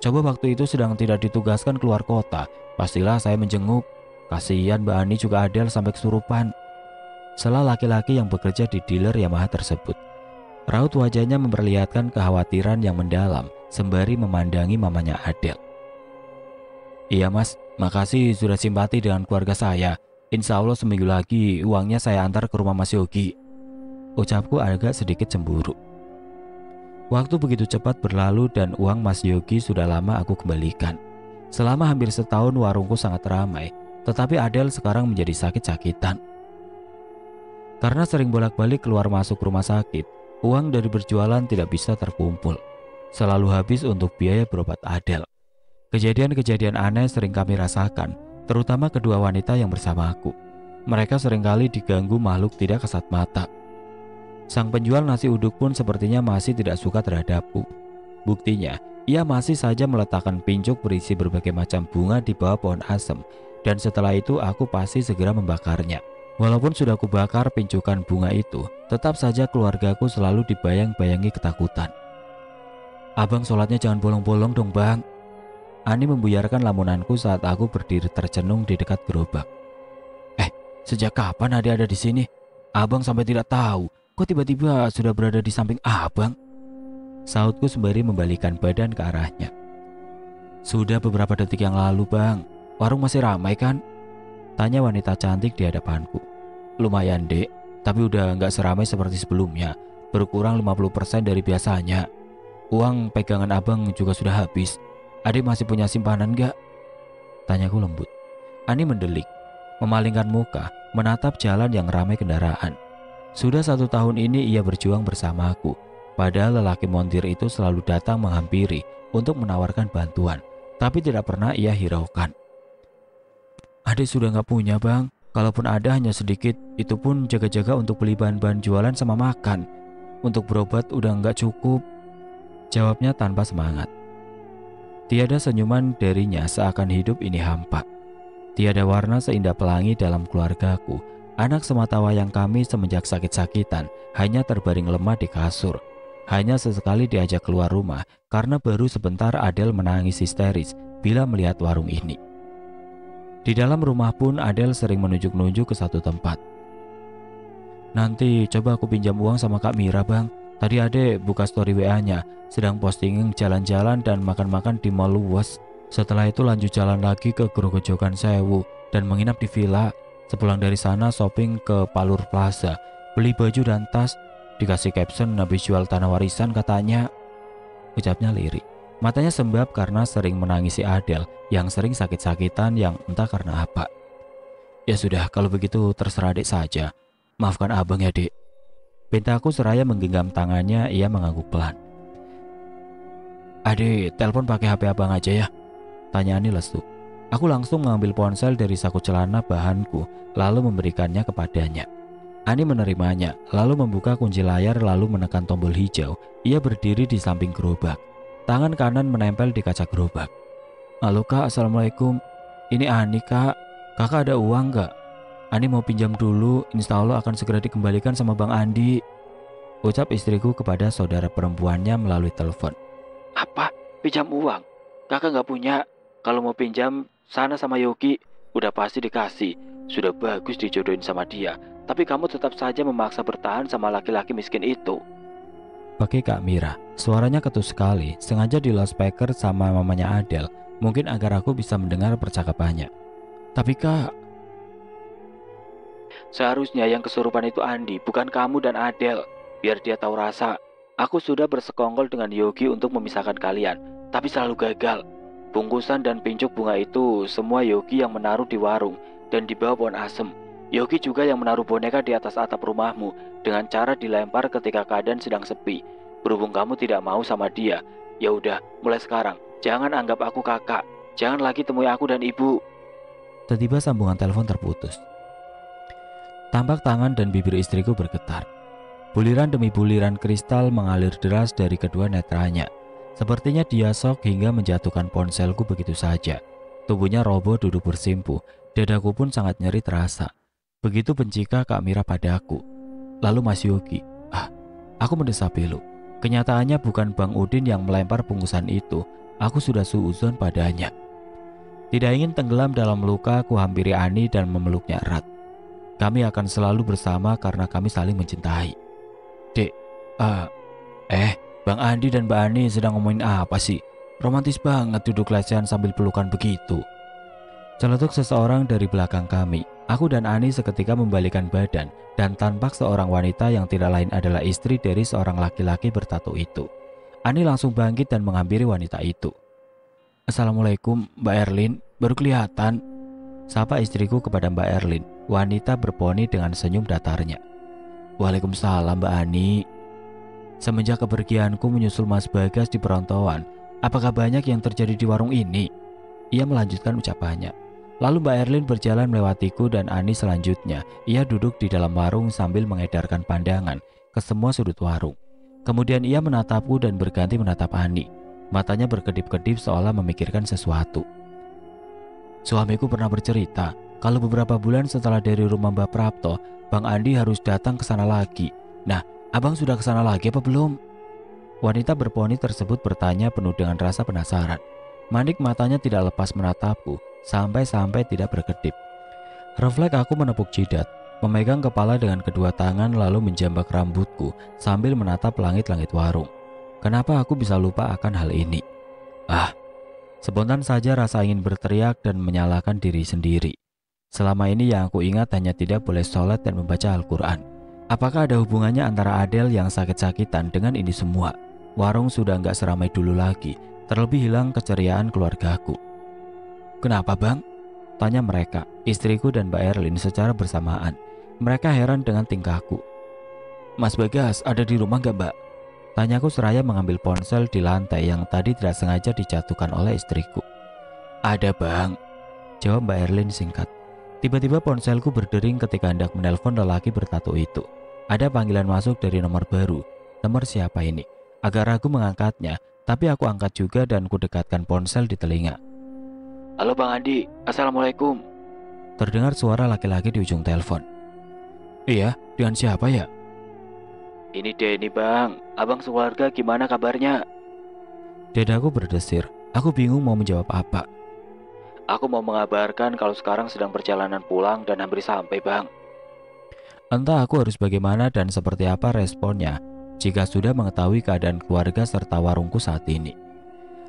Coba waktu itu sedang tidak ditugaskan keluar kota, pastilah saya menjenguk. Kasihan Mbak Ani juga Adel sampai kesurupan." Sela laki-laki yang bekerja di dealer Yamaha tersebut. Raut wajahnya memperlihatkan kekhawatiran yang mendalam sembari memandangi mamanya Adel. "Iya mas, makasih sudah simpati dengan keluarga saya. Insya Allah seminggu lagi uangnya saya antar ke rumah Mas Yogi." Ucapku agak sedikit cemburu. Waktu begitu cepat berlalu dan uang Mas Yogi sudah lama aku kembalikan. Selama hampir setahun warungku sangat ramai, tetapi Adel sekarang menjadi sakit-sakitan. Karena sering bolak-balik keluar masuk rumah sakit, uang dari berjualan tidak bisa terkumpul. Selalu habis untuk biaya berobat Adel. Kejadian-kejadian aneh sering kami rasakan, terutama kedua wanita yang bersama aku. Mereka seringkali diganggu makhluk tidak kasat mata. Sang penjual nasi uduk pun sepertinya masih tidak suka terhadapku. Buktinya, ia masih saja meletakkan pincuk berisi berbagai macam bunga di bawah pohon asem, dan setelah itu aku pasti segera membakarnya. Walaupun sudah kubakar pincukan bunga itu, tetap saja keluargaku selalu dibayang-bayangi ketakutan. "Abang sholatnya jangan bolong-bolong dong bang." Ani membuyarkan lamunanku saat aku berdiri tercenung di dekat gerobak. Sejak kapan Ade ada di sini? Abang sampai tidak tahu. Kok tiba-tiba sudah berada di samping abang?" Sautku sembari membalikan badan ke arahnya. "Sudah beberapa detik yang lalu bang. Warung masih ramai kan?" Tanya wanita cantik di hadapanku. "Lumayan dek, tapi udah nggak seramai seperti sebelumnya. Berkurang 50% dari biasanya. Uang pegangan abang juga sudah habis. Adik masih punya simpanan nggak?" Tanyaku lembut. Ani mendelik, memalingkan muka, menatap jalan yang ramai kendaraan. Sudah 1 tahun ini ia berjuang bersamaku. Padahal lelaki montir itu selalu datang menghampiri untuk menawarkan bantuan, tapi tidak pernah ia hiraukan. "Adik sudah nggak punya bang. Kalaupun ada hanya sedikit, itu pun jaga-jaga untuk beli bahan-bahan jualan sama makan. Untuk berobat udah nggak cukup," jawabnya tanpa semangat. Tiada senyuman darinya seakan hidup ini hampa. Tiada warna seindah pelangi dalam keluargaku. Anak sematawayang kami semenjak sakit-sakitan hanya terbaring lemah di kasur. Hanya sesekali diajak keluar rumah karena baru sebentar Adel menangis histeris bila melihat warung ini. Di dalam rumah pun Adel sering menunjuk-nunjuk ke satu tempat. "Nanti coba aku pinjam uang sama Kak Mira bang. Tadi Ade buka story WA-nya, sedang posting jalan-jalan dan makan-makan di Mall Luas. Setelah itu lanjut jalan lagi ke Grogojogan Sewu dan menginap di villa. Sepulang dari sana shopping ke Palur Plaza, beli baju dan tas. Dikasih caption habis jual tanah warisan katanya," ucapnya lirik. Matanya sembab karena sering menangisi Adel yang sering sakit-sakitan yang entah karena apa. "Ya sudah, kalau begitu terserah adik saja. Maafkan abang ya dek." Pintaku seraya menggenggam tangannya, ia mengangguk pelan. "Adik, telepon pakai HP abang aja ya?" Tanya Ani lesu. Aku langsung mengambil ponsel dari saku celana bahanku, lalu memberikannya kepadanya. Ani menerimanya, lalu membuka kunci layar lalu menekan tombol hijau. Ia berdiri di samping gerobak. Tangan kanan menempel di kaca gerobak. "Halo kak, assalamualaikum. Ini Ani kak. Kakak ada uang gak? Ani mau pinjam dulu, insya Allah akan segera dikembalikan sama Bang Andi," ucap istriku kepada saudara perempuannya melalui telepon. Apa? Pinjam uang? Kakak nggak punya. Kalau mau pinjam, sana sama Yogi. Udah pasti dikasih. Sudah bagus dijodohin sama dia. Tapi kamu tetap saja memaksa bertahan sama laki-laki miskin itu. Pakai Kak Mira. Suaranya ketus sekali, sengaja di loudspeaker sama mamanya Adele. Mungkin agar aku bisa mendengar percakapannya. Tapi Kak, seharusnya yang kesurupan itu Andi, bukan kamu dan Adele. Biar dia tahu rasa. Aku sudah bersekongkol dengan Yogi untuk memisahkan kalian, tapi selalu gagal. Bungkusan dan pincuk bunga itu semua Yogi yang menaruh di warung dan di bawah pohon asem. Yogi juga yang menaruh boneka di atas atap rumahmu dengan cara dilempar ketika keadaan sedang sepi. Berhubung kamu tidak mau sama dia, ya udah, mulai sekarang jangan anggap aku kakak. Jangan lagi temui aku dan ibu. Tiba-tiba sambungan telepon terputus. Tampak tangan dan bibir istriku bergetar. Buliran demi buliran kristal mengalir deras dari kedua netranya. Sepertinya dia shock hingga menjatuhkan ponselku begitu saja. Tubuhnya roboh duduk bersimpuh. Dadaku pun sangat nyeri terasa. Begitu bencika Kak Mira padaku. Lalu Mas Yogi. Aku mendesak belok. Kenyataannya bukan Bang Udin yang melempar bungkusan itu. Aku sudah suuzon padanya. Tidak ingin tenggelam dalam luka, aku hampiri Ani dan memeluknya erat. Kami akan selalu bersama karena kami saling mencintai. Dek, Bang Andi dan Mbak Ani sedang ngomongin apa sih? Romantis banget duduk lesehan sambil pelukan begitu. Celetuk seseorang dari belakang kami. Aku dan Ani seketika membalikkan badan dan tampak seorang wanita yang tidak lain adalah istri dari seorang laki-laki bertato itu. Ani langsung bangkit dan menghampiri wanita itu. Assalamualaikum Mbak Erlin, baru kelihatan. Sapa istriku kepada Mbak Erlin, wanita berponi dengan senyum datarnya. Waalaikumsalam Mbak Ani. Semenjak kepergianku menyusul Mas Bagas di perantauan, apakah banyak yang terjadi di warung ini? Ia melanjutkan ucapannya. Lalu Mbak Erlin berjalan melewatiku dan Ani selanjutnya. Ia duduk di dalam warung sambil mengedarkan pandangan ke semua sudut warung. Kemudian ia menatapku dan berganti menatap Ani. Matanya berkedip-kedip seolah memikirkan sesuatu. Suamiku pernah bercerita kalau beberapa bulan setelah dari rumah Mbak Prapto, Bang Andi harus datang ke sana lagi. Nah, abang sudah ke sana lagi apa belum? Wanita berponi tersebut bertanya penuh dengan rasa penasaran. Manik matanya tidak lepas menatapku, sampai-sampai tidak berkedip. Refleks aku menepuk jidat, memegang kepala dengan kedua tangan lalu menjambak rambutku sambil menatap langit-langit warung. Kenapa aku bisa lupa akan hal ini? Spontan saja rasa ingin berteriak dan menyalahkan diri sendiri. Selama ini yang aku ingat hanya tidak boleh sholat dan membaca Al-Quran. Apakah ada hubungannya antara Adele yang sakit-sakitan dengan ini semua? Warung sudah nggak seramai dulu lagi, terlebih hilang keceriaan keluargaku. Kenapa bang? Tanya mereka, istriku dan Mbak Erlin secara bersamaan. Mereka heran dengan tingkahku. Mas Bagas ada di rumah nggak Mbak? Tanyaku seraya mengambil ponsel di lantai yang tadi tidak sengaja dijatuhkan oleh istriku. Ada bang, jawab Mbak Erlin singkat. Tiba-tiba ponselku berdering ketika hendak menelpon lelaki bertato itu. Ada panggilan masuk dari nomor baru. Nomor siapa ini? Agak ragu mengangkatnya, tapi aku angkat juga dan kudekatkan ponsel di telinga. Halo Bang Andi, Assalamualaikum. Terdengar suara laki-laki di ujung telepon. Iya, dengan siapa ya? Ini Denny bang, abang sekeluarga gimana kabarnya? Dadaku berdesir, aku bingung mau menjawab apa. Aku mau mengabarkan kalau sekarang sedang perjalanan pulang dan hampir sampai bang. Entah aku harus bagaimana dan seperti apa responnya jika sudah mengetahui keadaan keluarga serta warungku saat ini.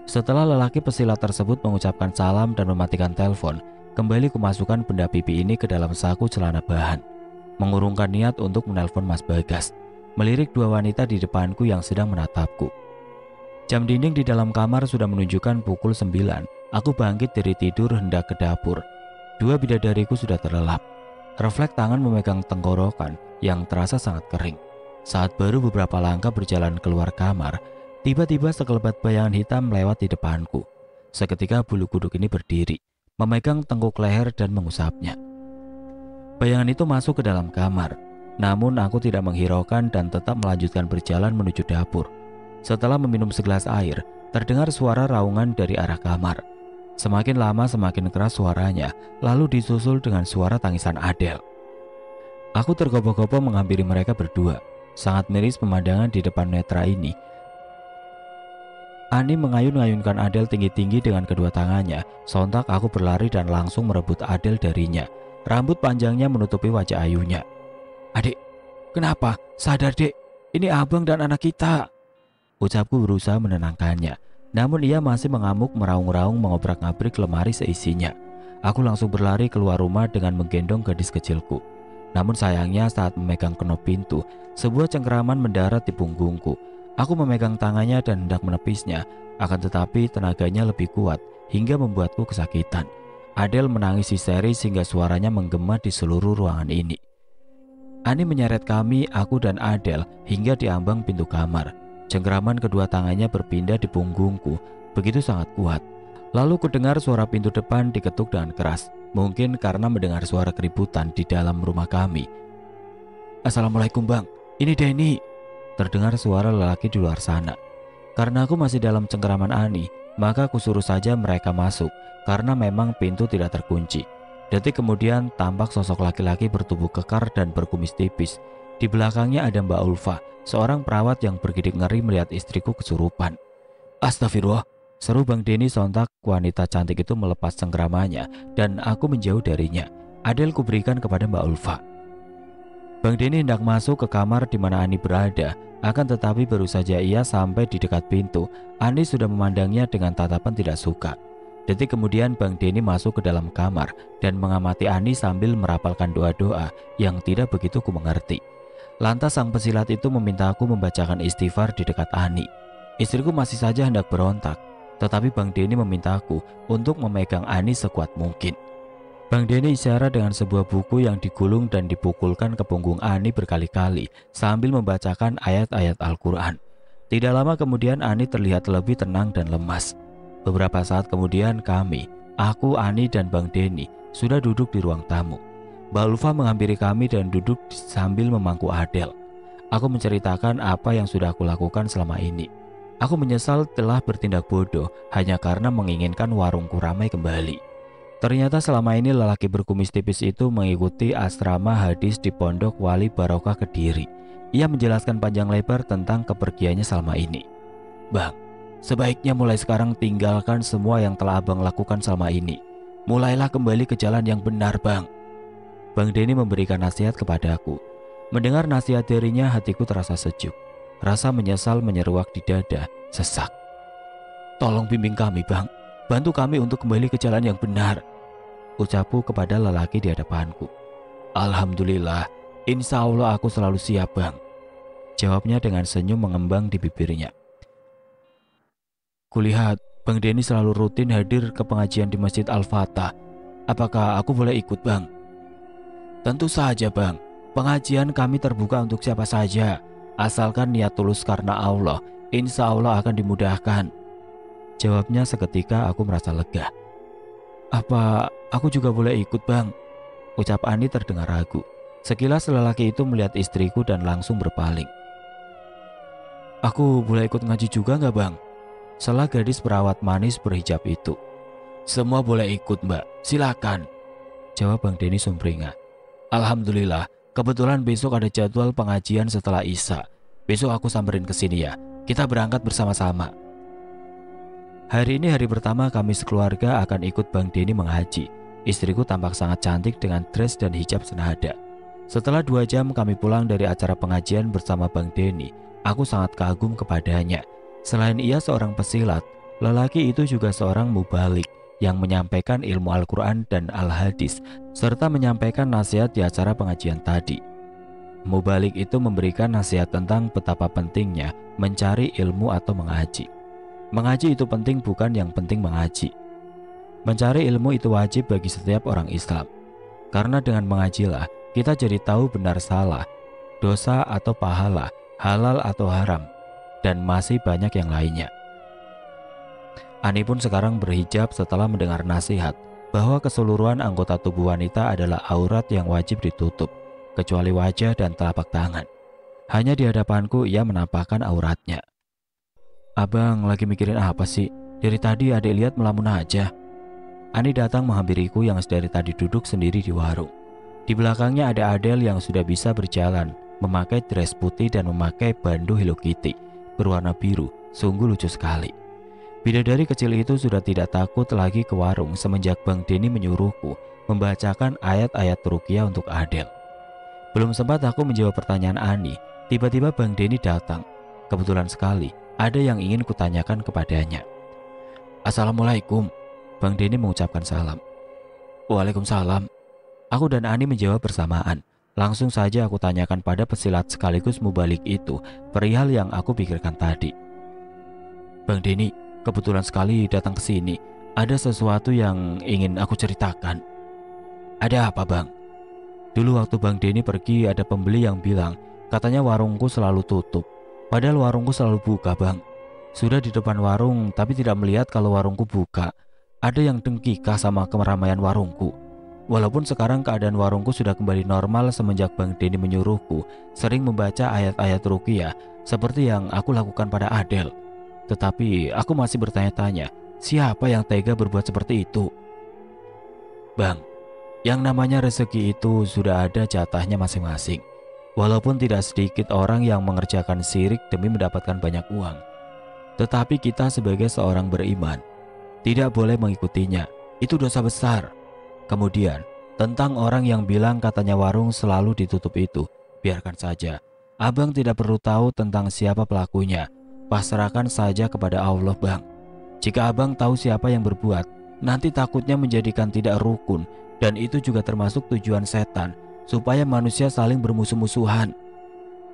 Setelah lelaki pesilat tersebut mengucapkan salam dan mematikan telepon, kembali kumasukkan benda pipi ini ke dalam saku celana bahan. Mengurungkan niat untuk menelpon Mas Bagas. Melirik dua wanita di depanku yang sedang menatapku. Jam dinding di dalam kamar sudah menunjukkan pukul 9. Aku bangkit dari tidur hendak ke dapur. Dua bidadariku sudah terlelap. Refleks tangan memegang tenggorokan yang terasa sangat kering. Saat baru beberapa langkah berjalan keluar kamar, tiba-tiba sekelebat bayangan hitam melewat di depanku. Seketika bulu kuduk ini berdiri, memegang tengkuk leher dan mengusapnya. Bayangan itu masuk ke dalam kamar. Namun aku tidak menghiraukan dan tetap melanjutkan berjalan menuju dapur. Setelah meminum segelas air, terdengar suara raungan dari arah kamar. Semakin lama semakin keras suaranya, lalu disusul dengan suara tangisan Adele. Aku tergopoh-gopoh menghampiri mereka berdua. Sangat miris pemandangan di depan netra ini. Ani mengayun-ngayunkan Adele tinggi-tinggi dengan kedua tangannya. Sontak aku berlari dan langsung merebut Adele darinya. Rambut panjangnya menutupi wajah ayunya. "Adik, kenapa? Sadar dek, ini abang dan anak kita," ucapku berusaha menenangkannya. Namun ia masih mengamuk meraung-raung mengobrak-ngabrik lemari seisinya. Aku langsung berlari keluar rumah dengan menggendong gadis kecilku. Namun sayangnya saat memegang knop pintu, sebuah cengkeraman mendarat di punggungku. Aku memegang tangannya dan hendak menepisnya, akan tetapi tenaganya lebih kuat hingga membuatku kesakitan. Adele menangis histeris hingga suaranya menggema di seluruh ruangan ini. Ani menyeret kami, aku dan Adele, hingga di ambang pintu kamar. Cengkeraman kedua tangannya berpindah di punggungku, begitu sangat kuat. Lalu kudengar suara pintu depan diketuk dengan keras, mungkin karena mendengar suara keributan di dalam rumah kami. "Assalamualaikum bang, ini Denny," terdengar suara lelaki di luar sana. Karena aku masih dalam cengkeraman Ani, maka aku suruh saja mereka masuk, karena memang pintu tidak terkunci. Detik kemudian tampak sosok laki-laki bertubuh kekar dan berkumis tipis. Di belakangnya ada Mbak Ulfa, seorang perawat yang bergidik ngeri melihat istriku kesurupan. "Astagfirullah," seru Bang Denny sontak. Wanita cantik itu melepas cengkeramannya dan aku menjauh darinya. Adele kuberikan kepada Mbak Ulfa. Bang Denny hendak masuk ke kamar di mana Ani berada, akan tetapi baru saja ia sampai di dekat pintu, Ani sudah memandangnya dengan tatapan tidak suka. Detik kemudian Bang Denny masuk ke dalam kamar dan mengamati Ani sambil merapalkan doa-doa yang tidak begitu ku mengerti. Lantas sang pesilat itu meminta aku membacakan istighfar di dekat Ani. Istriku masih saja hendak berontak, tetapi Bang Denny memintaku untuk memegang Ani sekuat mungkin. Bang Denny isyarat dengan sebuah buku yang digulung dan dipukulkan ke punggung Ani berkali-kali sambil membacakan ayat-ayat Al-Quran. Tidak lama kemudian Ani terlihat lebih tenang dan lemas. Beberapa saat kemudian aku, Ani dan Bang Denny sudah duduk di ruang tamu. Mbak Ulfa menghampiri kami dan duduk sambil memangku Adele. Aku menceritakan apa yang sudah aku lakukan selama ini. Aku menyesal telah bertindak bodoh hanya karena menginginkan warungku ramai kembali. Ternyata selama ini lelaki berkumis tipis itu mengikuti asrama hadis di Pondok Wali Barokah Kediri. Ia menjelaskan panjang lebar tentang kepergiannya selama ini. "Bang, sebaiknya mulai sekarang tinggalkan semua yang telah abang lakukan selama ini. Mulailah kembali ke jalan yang benar, bang." Bang Denny memberikan nasihat kepadaku. Mendengar nasihat darinya hatiku terasa sejuk. Rasa menyesal menyeruak di dada, sesak. "Tolong bimbing kami, bang. Bantu kami untuk kembali ke jalan yang benar," ucapku kepada lelaki di hadapanku. "Alhamdulillah, insya Allah aku selalu siap, bang," jawabnya dengan senyum mengembang di bibirnya. "Kulihat Bang Denny selalu rutin hadir ke pengajian di Masjid Al-Fatah. Apakah aku boleh ikut, bang?" "Tentu saja, bang. Pengajian kami terbuka untuk siapa saja. Asalkan niat tulus karena Allah, insya Allah akan dimudahkan," jawabnya seketika. Aku merasa lega. "Apa aku juga boleh ikut, bang?" ucap Ani terdengar ragu. Sekilas lelaki itu melihat istriku dan langsung berpaling. "Aku boleh ikut ngaji juga nggak, bang?" sela gadis perawat manis berhijab itu. "Semua boleh ikut, mbak, silakan," jawab Bang Denny sumringah. "Alhamdulillah, kebetulan besok ada jadwal pengajian setelah Isya. Besok aku samperin ke sini ya. Kita berangkat bersama-sama." Hari ini hari pertama kami sekeluarga akan ikut Bang Denny mengaji. Istriku tampak sangat cantik dengan dress dan hijab senada. Setelah 2 jam kami pulang dari acara pengajian bersama Bang Denny. Aku sangat kagum kepadanya. Selain ia seorang pesilat, lelaki itu juga seorang mubalik yang menyampaikan ilmu Al-Quran dan Al-Hadis, serta menyampaikan nasihat di acara pengajian tadi. Mubalik itu memberikan nasihat tentang betapa pentingnya mencari ilmu atau mengaji. Mengaji itu penting, bukan yang penting mengaji. Mencari ilmu itu wajib bagi setiap orang Islam. Karena dengan mengajilah kita jadi tahu benar salah, dosa atau pahala, halal atau haram, dan masih banyak yang lainnya. Ani pun sekarang berhijab setelah mendengar nasihat bahwa keseluruhan anggota tubuh wanita adalah aurat yang wajib ditutup, kecuali wajah dan telapak tangan. Hanya di hadapanku ia menampakkan auratnya. "Abang lagi mikirin apa sih? Dari tadi adik lihat melamun aja." Ani datang menghampiriku yang dari tadi duduk sendiri di warung. Di belakangnya ada Adele yang sudah bisa berjalan, memakai dress putih dan memakai bandu Hello Kitty berwarna biru, sungguh lucu sekali. Bidadari kecil itu sudah tidak takut lagi ke warung semenjak Bang Denny menyuruhku membacakan ayat-ayat ruqyah untuk Adele. Belum sempat aku menjawab pertanyaan Ani, tiba-tiba Bang Denny datang. Kebetulan sekali, ada yang ingin kutanyakan kepadanya. Assalamualaikum. Bang Denny mengucapkan salam. Waalaikumsalam. Aku dan Ani menjawab bersamaan. Langsung saja aku tanyakan pada pesilat sekaligus mubalik itu perihal yang aku pikirkan tadi. Bang Denny, kebetulan sekali datang ke sini. Ada sesuatu yang ingin aku ceritakan. Ada apa, Bang? Dulu waktu Bang Denny pergi ada pembeli yang bilang katanya warungku selalu tutup. Padahal warungku selalu buka, Bang. Sudah di depan warung tapi tidak melihat kalau warungku buka. Ada yang dengkikah sama keramaian warungku. Walaupun sekarang keadaan warungku sudah kembali normal semenjak Bang Denny menyuruhku sering membaca ayat-ayat ruqyah seperti yang aku lakukan pada Adele. Tetapi aku masih bertanya-tanya, siapa yang tega berbuat seperti itu? Bang, yang namanya rezeki itu sudah ada jatahnya masing-masing. Walaupun tidak sedikit orang yang mengerjakan syirik demi mendapatkan banyak uang. Tetapi kita sebagai seorang beriman tidak boleh mengikutinya. Itu dosa besar. Kemudian, tentang orang yang bilang katanya warung selalu ditutup itu, biarkan saja. Abang tidak perlu tahu tentang siapa pelakunya. Pasrahkan saja kepada Allah, Bang. Jika abang tahu siapa yang berbuat, nanti takutnya menjadikan tidak rukun. Dan itu juga termasuk tujuan setan, supaya manusia saling bermusuh-musuhan.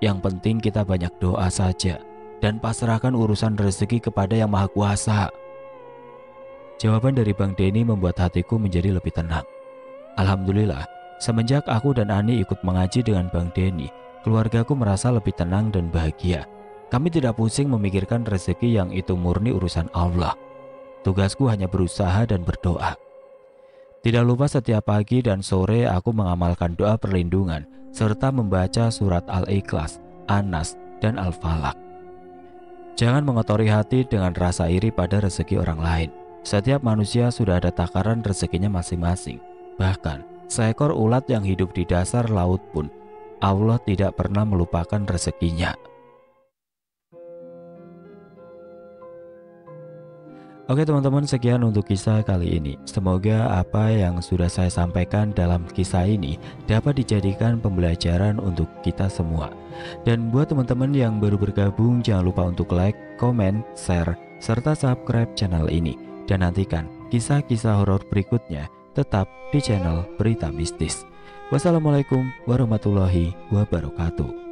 Yang penting kita banyak doa saja dan pasrahkan urusan rezeki kepada Yang Maha Kuasa. Jawaban dari Bang Denny membuat hatiku menjadi lebih tenang. Alhamdulillah, semenjak aku dan Ani ikut mengaji dengan Bang Denny, keluargaku merasa lebih tenang dan bahagia. Kami tidak pusing memikirkan rezeki yang itu murni urusan Allah. Tugasku hanya berusaha dan berdoa. Tidak lupa setiap pagi dan sore aku mengamalkan doa perlindungan serta membaca surat Al-Ikhlas, An-Nas, dan Al-Falaq. Jangan mengotori hati dengan rasa iri pada rezeki orang lain. Setiap manusia sudah ada takaran rezekinya masing-masing. Bahkan seekor ulat yang hidup di dasar laut pun Allah tidak pernah melupakan rezekinya. Oke teman-teman, sekian untuk kisah kali ini. Semoga apa yang sudah saya sampaikan dalam kisah ini dapat dijadikan pembelajaran untuk kita semua. Dan buat teman-teman yang baru bergabung, jangan lupa untuk like, komen, share, serta subscribe channel ini. Dan nantikan kisah-kisah horor berikutnya tetap di channel Berita Mistis. Wassalamualaikum warahmatullahi wabarakatuh.